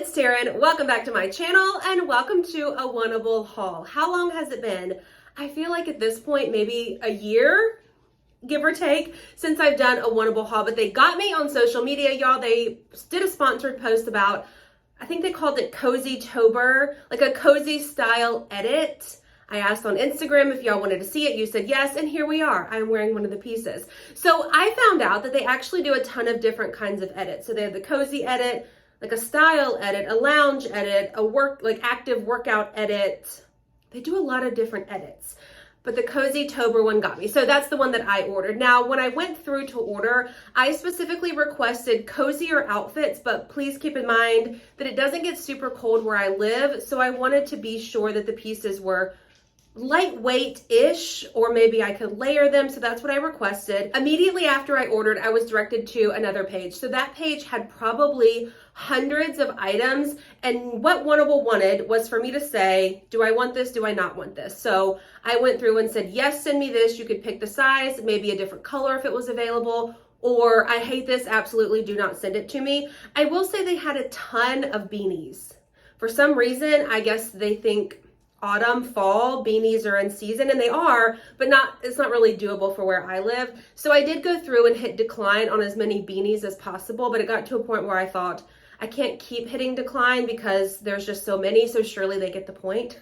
it's Taren. Welcome back to my channel and welcome to a Wantable haul. How long has it been? I feel like at this point, maybe a year, give or take, since I've done a Wantable haul, but they got me on social media, y'all. They did a sponsored post about, I think they called it COZYTOBER, like a cozy style edit. I asked on Instagram if y'all wanted to see it. You said yes, and here we are. I'm wearing one of the pieces. So I found out that they actually do a ton of different kinds of edits. So they have the cozy edit, like a style edit, a lounge edit, a active workout edit. They do a lot of different edits, but the COZYTOBER one got me. So that's the one that I ordered. Now, when I went through to order, I specifically requested cozier outfits, but please keep in mind that it doesn't get super cold where I live. So I wanted to be sure that the pieces were lightweight-ish, or maybe I could layer them. So that's what I requested. Immediately after I ordered, I was directed to another page. So that page had probably hundreds of items, and what Wantable wanted was for me to say, do I want this? Do I not want this? So I went through and said, yes, send me this. You could pick the size, maybe a different color if it was available, or I hate this, absolutely do not send it to me. I will say they had a ton of beanies. For some reason, I guess they think autumn, fall beanies are in season, and they are, but it's not really doable for where I live. So I did go through and hit decline on as many beanies as possible, but it got to a point where I thought, I can't keep hitting decline because there's just so many, so surely they get the point.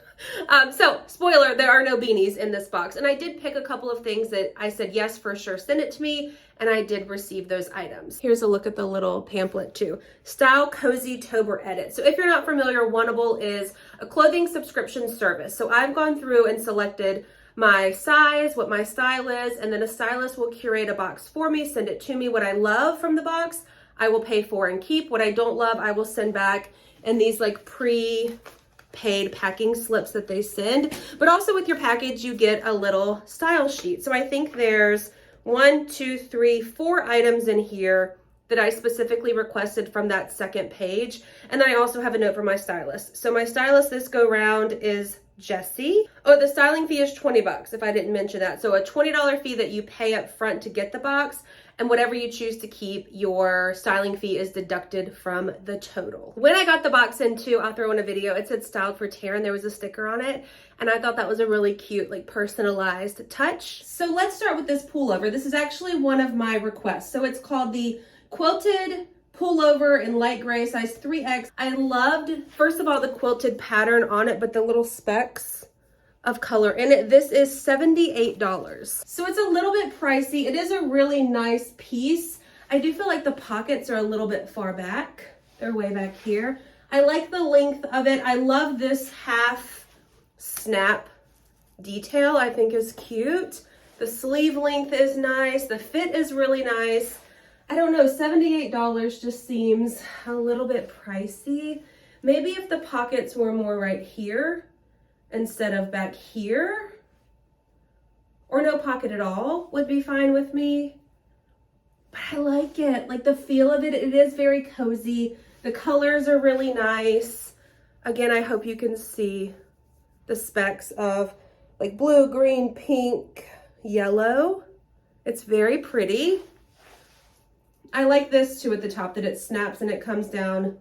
So spoiler, there are no beanies in this box. And I did pick a couple of things that I said, yes, for sure, send it to me. And I did receive those items. Here's a look at the little pamphlet too. Style COZYTOBER edit. So if you're not familiar, Wantable is a clothing subscription service. So I've gone through and selected my size, what my style is, and then a stylist will curate a box for me, send it to me. What I love from the box, I will pay for and keep. What I don't love, I will send back in these like pre-paid packing slips that they send. But also with your package, you get a little style sheet. So I think there's 1, 2, 3, 4 items in here that I specifically requested from that second page. And then I also have a note from my stylist. So my stylist this go round is Jessie. Oh, the styling fee is $20 if I didn't mention that. So a $20 fee that you pay up front to get the box, and whatever you choose to keep, your styling fee is deducted from the total. When I got the box in too, I'll throw in a video, it said styled for Taren. There was a sticker on it, and I thought that was a really cute, like personalized touch. So let's start with this pullover. This is actually one of my requests. So it's called the Quilted Pullover in light gray, size 3X. I loved, first of all, the quilted pattern on it, but the little specks of color in it. This is $78. So it's a little bit pricey. It is a really nice piece. I do feel like the pockets are a little bit far back. They're way back here. I like the length of it. I love this half snap detail. I think is cute. The sleeve length is nice. The fit is really nice. I don't know, $78 just seems a little bit pricey. Maybe if the pockets were more right here instead of back here, or no pocket at all would be fine with me. But I like it, like the feel of it. It is very cozy. The colors are really nice. Again, I hope you can see the specks of like blue, green, pink, yellow. It's very pretty. I like this too at the top, that it snaps and it comes down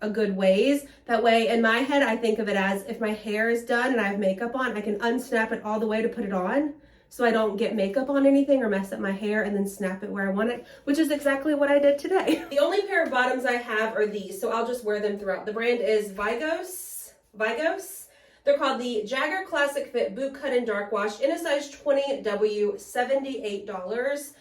a good ways. That way, in my head, I think of it as if my hair is done and I have makeup on, I can unsnap it all the way to put it on so I don't get makeup on anything or mess up my hair, and then snap it where I want it, which is exactly what I did today. The only pair of bottoms I have are these, so I'll just wear them throughout. The brand is Vigos. They're called the Jagger Classic Fit Bootcut in Dark Wash in a size 20W, $78.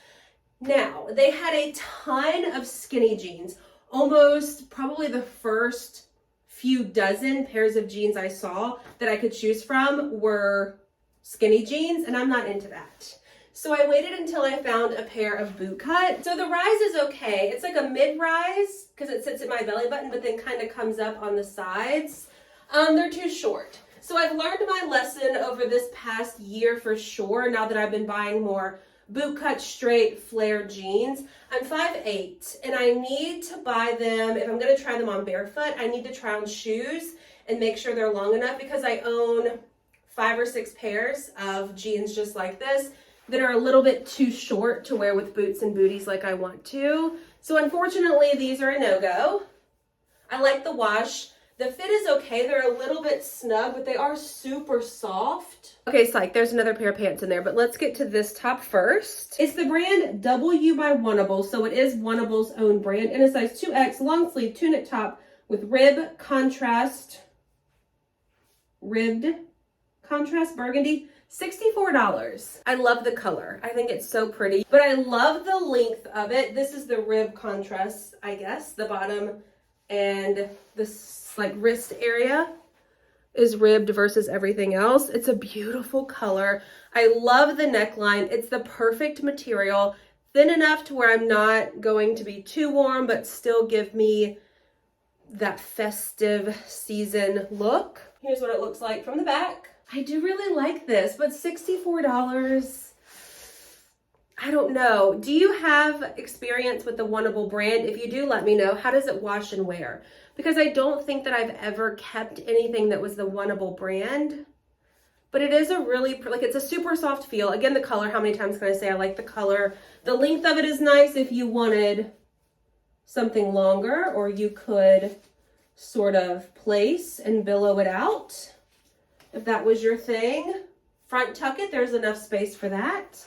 Now, they had a ton of skinny jeans. Almost probably the first few dozen pairs of jeans I saw that I could choose from were skinny jeans, and I'm not into that. So I waited until I found a pair of bootcut. So the rise is okay. It's like a mid-rise because it sits at my belly button, but then kind of comes up on the sides. They're too short. So I've learned my lesson over this past year for sure, now that I've been buying more bootcut straight flare jeans. I'm 5'8", and I need to buy them, if I'm gonna try them on barefoot, I need to try on shoes and make sure they're long enough, because I own 5 or 6 pairs of jeans just like this that are a little bit too short to wear with boots and booties like I want to. So unfortunately, these are a no-go. I like the wash. The fit is okay. They're a little bit snug, but they are super soft. Okay, psych, there's another pair of pants in there, but let's get to this top first. It's the brand W by Wantable, so it is Wantable's own brand, in a size 2X long sleeve tunic top with ribbed contrast burgundy. $64. I love the color. I think it's so pretty, but I love the length of it. This is the rib contrast, I guess, the bottom and this like wrist area is ribbed versus everything else. It's a beautiful color. I love the neckline. It's the perfect material, thin enough to where I'm not going to be too warm, but still give me that festive season look. Here's what it looks like from the back. I do really like this, but $64, I don't know. Do you have experience with the Wantable brand? If you do, let me know. How does it wash and wear? Because I don't think that I've ever kept anything that was the Wantable brand, but it is a really, like, it's a super soft feel. Again, the color, how many times can I say I like the color? The length of it is nice if you wanted something longer, or you could sort of place and billow it out if that was your thing. Front tuck it, there's enough space for that.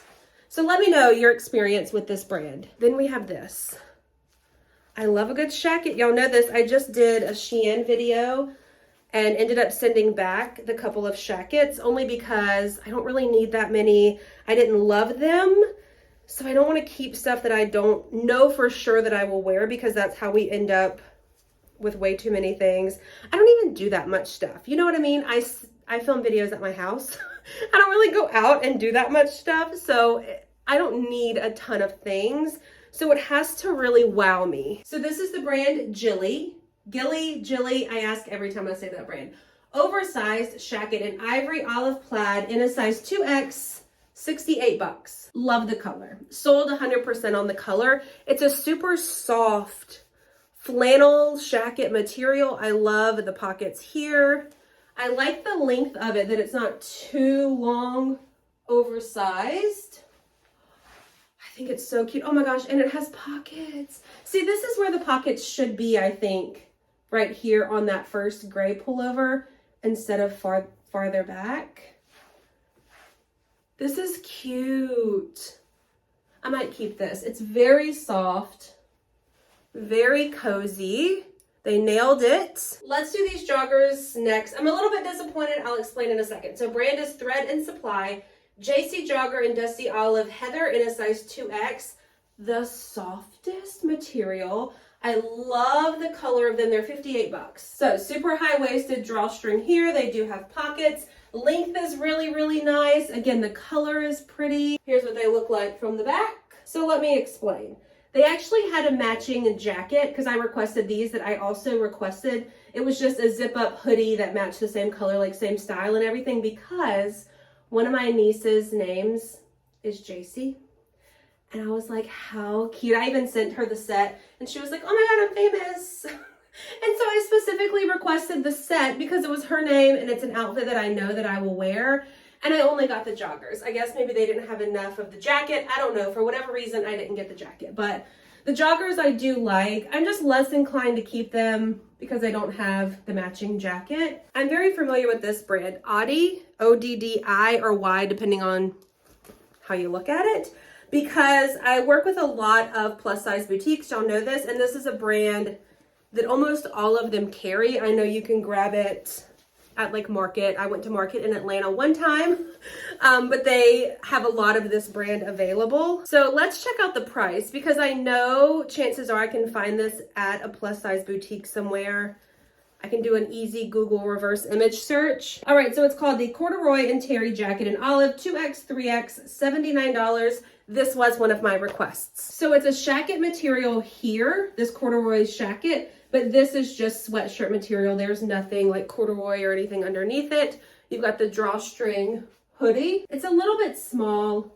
So let me know your experience with this brand. Then we have this. I love a good shacket. Y'all know this. I just did a Shein video and ended up sending back the couple of shackets only because I don't really need that many. I didn't love them. So I don't want to keep stuff that I don't know for sure that I will wear, because that's how we end up with way too many things. I don't even do that much stuff. You know what I mean? I film videos at my house. I don't really go out and do that much stuff, so I don't need a ton of things. So it has to really wow me. So this is the brand Jilly. I ask every time I say that brand. Oversized Shacket in ivory olive plaid in a size 2X, $68. Love the color. Sold 100% on the color. It's a super soft flannel shacket material. I love the pockets here. I like the length of it, that it's not too long, oversized. I think it's so cute. Oh my gosh, and it has pockets. See, this is where the pockets should be, I think, right here on that first gray pullover instead of farther back. This is cute. I might keep this. It's very soft, very cozy. They nailed it. Let's do these joggers next. I'm a little bit disappointed. I'll explain in a second. So brand is Thread and Supply. JC Jogger in Dusty Olive Heather in a size 2X. The softest material. I love the color of them. They're $58. So super high-waisted drawstring here. They do have pockets. Length is really, really nice. Again, the color is pretty. Here's what they look like from the back. So let me explain. They actually had a matching jacket because I requested these that I also requested. It was just a zip-up hoodie that matched the same color, like same style and everything, because one of my niece's names is JC. And I was like, how cute. I even sent her the set and she was like, oh my God, I'm famous. And so I specifically requested the set because it was her name and it's an outfit that I know that I will wear. And I only got the joggers. I guess maybe they didn't have enough of the jacket. I don't know. For whatever reason, I didn't get the jacket. But the joggers I do like. I'm just less inclined to keep them because I don't have the matching jacket. I'm very familiar with this brand. Oddi, O-D-D-I or Y, depending on how you look at it. Because I work with a lot of plus size boutiques. Y'all know this. And this is a brand that almost all of them carry. I know you can grab it at like Market. I went to Market in Atlanta one time, but they have a lot of this brand available. So let's check out the price because I know chances are I can find this at a plus size boutique somewhere. I can do an easy Google reverse image search. All right, so it's called the Corduroy and Terry Jacket in Olive, 2X, 3X, $79. This was one of my requests. So it's a shacket material here, this corduroy shacket, but this is just sweatshirt material. There's nothing like corduroy or anything underneath it. You've got the drawstring hoodie. It's a little bit small,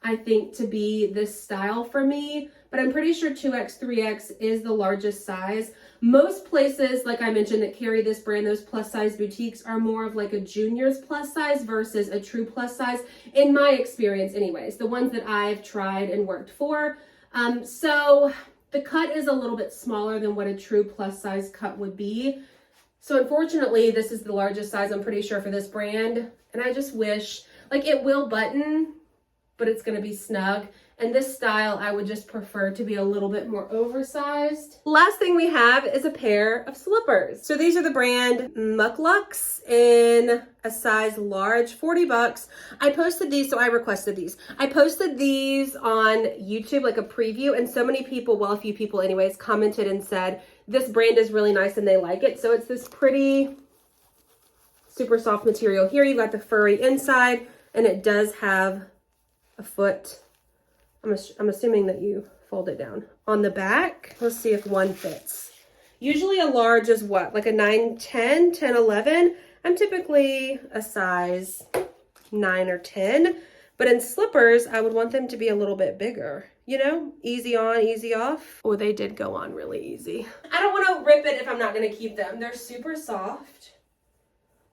I think, to be this style for me, but I'm pretty sure 2X, 3X is the largest size. Most places, like I mentioned, that carry this brand, those plus size boutiques are more of like a junior's plus size versus a true plus size, in my experience anyways, the ones that I've tried and worked for. So The cut is a little bit smaller than what a true plus size cut would be. So unfortunately, this is the largest size, I'm pretty sure, for this brand. And I just wish, like, it will button, but it's gonna be snug. And this style, I would just prefer to be a little bit more oversized. Last thing we have is a pair of slippers. So these are the brand Mucklucks in a size large, 40 bucks. I posted these, so I requested these. I posted these on YouTube, like a preview, and so many people, well, a few people anyways, commented and said, this brand is really nice and they like it. So it's this pretty, super soft material here. You've got the furry inside, and it does have a foot. I'm assuming that you fold it down. On the back, let's see if one fits. Usually a large is what, like a 9, 10, 10, 11. I'm typically a size 9 or 10, but in slippers, I would want them to be a little bit bigger. You know, easy on, easy off. Oh, they did go on really easy. I don't want to rip it if I'm not going to keep them. They're super soft.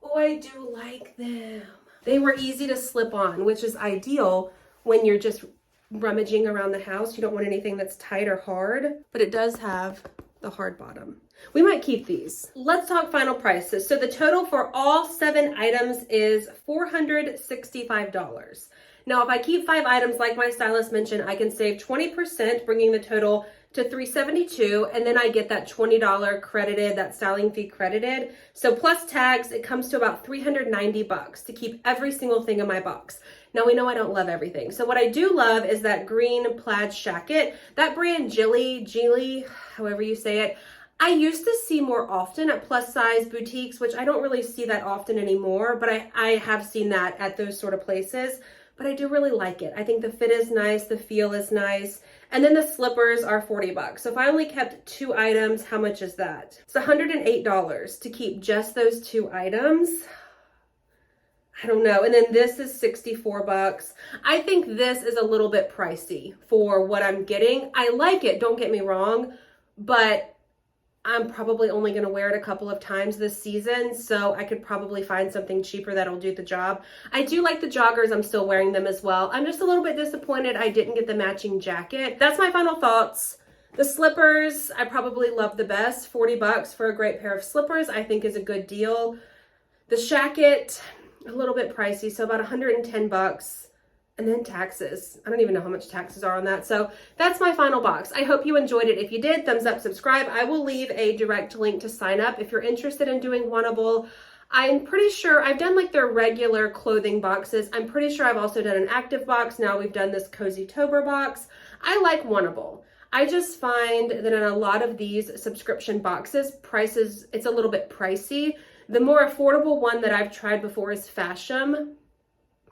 Oh, I do like them. They were easy to slip on, which is ideal when you're just rummaging around the house. You don't want anything that's tight or hard, but it does have the hard bottom. We might keep these. Let's talk final prices. So the total for all 7 items is $465. Now, if I keep 5 items, like my stylist mentioned, I can save 20%, bringing the total to $372, and then I get that $20 credited, that styling fee credited. So plus tags, it comes to about $390 to keep every single thing in my box. Now, we know I don't love everything. So what I do love is that green plaid shacket. That brand Geely, however you say it, I used to see more often at plus size boutiques, which I don't really see that often anymore, but I have seen that at those sort of places. But I do really like it. I think the fit is nice, the feel is nice. And then the slippers are 40 bucks. So if I only kept 2 items, how much is that? It's $108 to keep just those 2 items. I don't know. And then this is 64 bucks. I think this is a little bit pricey for what I'm getting. I like it, don't get me wrong, but I'm probably only going to wear it a couple of times this season, so I could probably find something cheaper that'll do the job. I do like the joggers. I'm still wearing them as well. I'm just a little bit disappointed I didn't get the matching jacket. That's my final thoughts. The slippers, I probably love the best. 40 bucks for a great pair of slippers, I think is a good deal. The shacket, a little bit pricey, so about 110 bucks. And then taxes. I don't even know how much taxes are on that. So that's my final box. I hope you enjoyed it. If you did, thumbs up, subscribe. I will leave a direct link to sign up if you're interested in doing Wantable. I'm pretty sure I've done like their regular clothing boxes. I'm pretty sure I've also done an active box. Now we've done this COZYTOBER box. I like Wantable. I just find that in a lot of these subscription boxes, prices, it's a little bit pricey. The more affordable one that I've tried before is Fashion.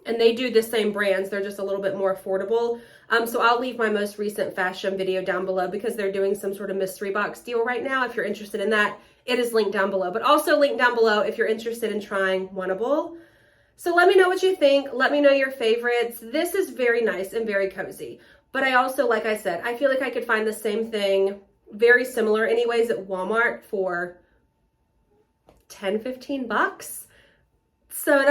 And they do the same brands, they're just a little bit more affordable. So I'll leave my most recent Fashion video down below because they're doing some sort of mystery box deal right now. If you're interested in that, it is linked down below. But also link down below if you're interested in trying Wantable. So let me know what you think. Let me know your favorites. This is very nice and very cozy. But I also, like I said, I feel like I could find the same thing, very similar anyways, at Walmart for 10, 15 bucks. So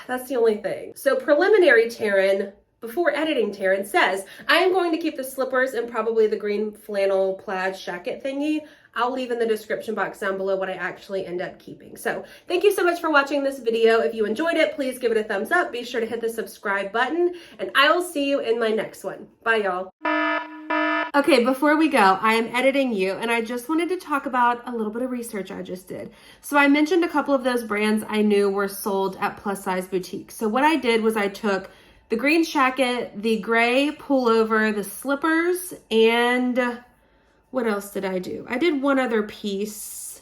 that's the only thing. So preliminary Taren, before editing Taren, says, I am going to keep the slippers and probably the green flannel plaid shacket thingy. I'll leave in the description box down below what I actually end up keeping. So thank you so much for watching this video. If you enjoyed it, please give it a thumbs up. Be sure to hit the subscribe button, and I will see you in my next one. Bye, y'all. Okay, before we go, I am editing you, and I just wanted to talk about a little bit of research I just did. So I mentioned a couple of those brands I knew were sold at plus size boutiques. So what I did was I took the green shacket, the gray pullover, the slippers, and what else did I do? I did one other piece.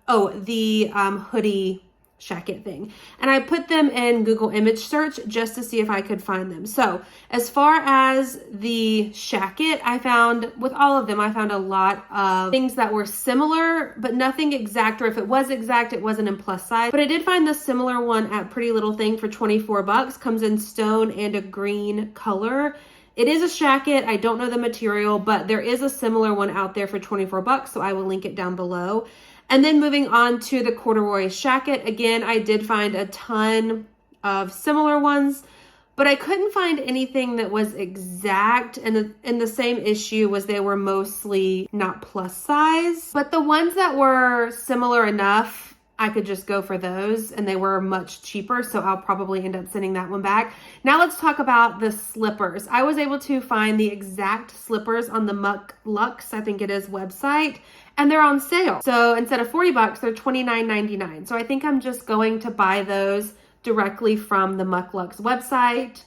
Oh, the hoodie shacket thing. And I put them in Google image search just to see if I could find them. So as far as the shacket, I found with all of them, I found a lot of things that were similar, but nothing exact, or if it was exact, it wasn't in plus size. But I did find the similar one at Pretty Little Thing for 24 bucks, comes in stone and a green color. It is a shacket. I don't know the material, but there is a similar one out there for 24 bucks. So I will link it down below. And then moving on to the corduroy shacket. Again, I did find a ton of similar ones, but I couldn't find anything that was exact. And the same issue was they were mostly not plus size, but the ones that were similar enough, I could just go for those, and they were much cheaper, so I'll probably end up sending that one back. Now let's talk about the slippers. I was able to find the exact slippers on the Muck Luxe, I think it is, website, and they're on sale. So instead of $40, they're $29.99. So I think I'm just going to buy those directly from the Muck Luxe website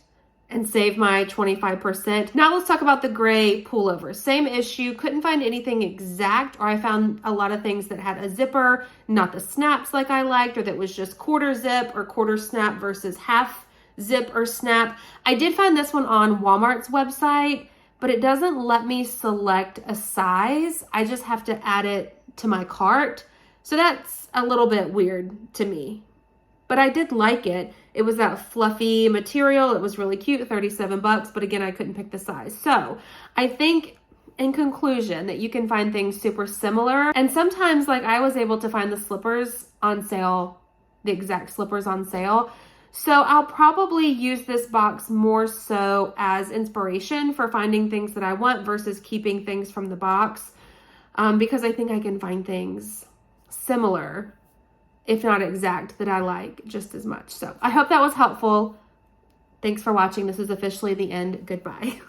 and save my 25%. Now let's talk about the gray pullover. Same issue, couldn't find anything exact, or I found a lot of things that had a zipper, not the snaps like I liked, or that was just quarter zip or quarter snap versus half zip or snap. I did find this one on Walmart's website, but it doesn't let me select a size. I just have to add it to my cart. So that's a little bit weird to me, but I did like it. It was that fluffy material. It was really cute, $37, but again, I couldn't pick the size. So I think in conclusion that you can find things super similar. And sometimes, like, I was able to find the slippers on sale, the exact slippers on sale. So I'll probably use this box more so as inspiration for finding things that I want versus keeping things from the box, because I think I can find things similar, if not exact, that I like just as much. So I hope that was helpful. Thanks for watching. This is officially the end. Goodbye.